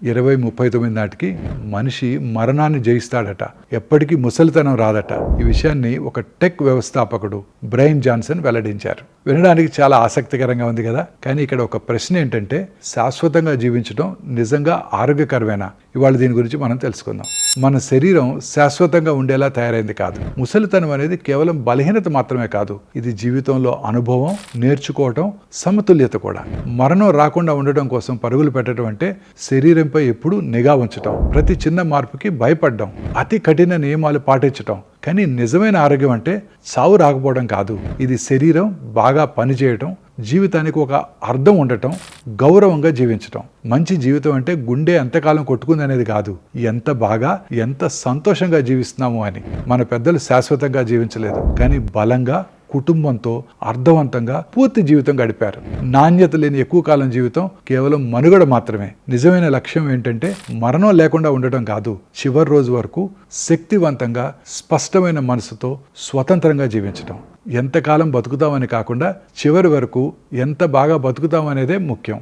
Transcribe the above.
2039 నాటికి మనిషి మరణాన్ని జయిస్తాడట, ఎప్పటికీ ముసలితనం రాదట. ఈ విషయాన్ని ఒక టెక్ వ్యవస్థాపకుడు బ్రైన్ జాన్సన్ వెల్లడించారు. వినడానికి చాలా ఆసక్తికరంగా ఉంది కదా. కానీ ఇక్కడ ఒక ప్రశ్న ఏంటంటే, శాశ్వతంగా జీవించడం నిజంగా ఆరోగ్యకరమేనా? ఇవాళ దీని గురించి మనం తెలుసుకుందాం. మన శరీరం శాశ్వతంగా ఉండేలా తయారైంది కాదు. ముసలితనం అనేది కేవలం బలహీనత మాత్రమే కాదు, ఇది జీవితంలో అనుభవం, నేర్చుకోవటం, సమతుల్యత కూడా. మరణం రాకుండా ఉండడం కోసం పరుగులు పెట్టడం అంటే శరీరంపై ఎప్పుడు నిఘా ఉంచటం, ప్రతి చిన్న మార్పుకి భయపడడం, అతి కఠిన నియమాలు పాటించటం. కానీ నిజమైన ఆరోగ్యం అంటే చావు రాకపోవడం కాదు, ఇది శరీరం బాగా పనిచేయటం, జీవితానికి ఒక అర్థం ఉండటం, గౌరవంగా జీవించటం. మంచి జీవితం అంటే గుండె ఎంతకాలం కొట్టుకుంది అనేది కాదు, ఎంత బాగా ఎంత సంతోషంగా జీవిస్తున్నాము అని. మన పెద్దలు శాశ్వతంగా జీవించలేదు, కానీ బలంగా, కుటుంబంతో అర్థవంతంగా పూర్తి జీవితం గడిపారు. నాణ్యత లేని ఎక్కువ కాలం జీవితం కేవలం మనుగడ మాత్రమే. నిజమైన లక్ష్యం ఏంటంటే మరణం లేకుండా ఉండటం కాదు, చివరి రోజు వరకు శక్తివంతంగా, స్పష్టమైన మనసుతో స్వతంత్రంగా జీవించటం. ఎంతకాలం బతుకుతామని కాకుండా చివరి వరకు ఎంత బాగా బతుకుతామనేదే ముఖ్యం.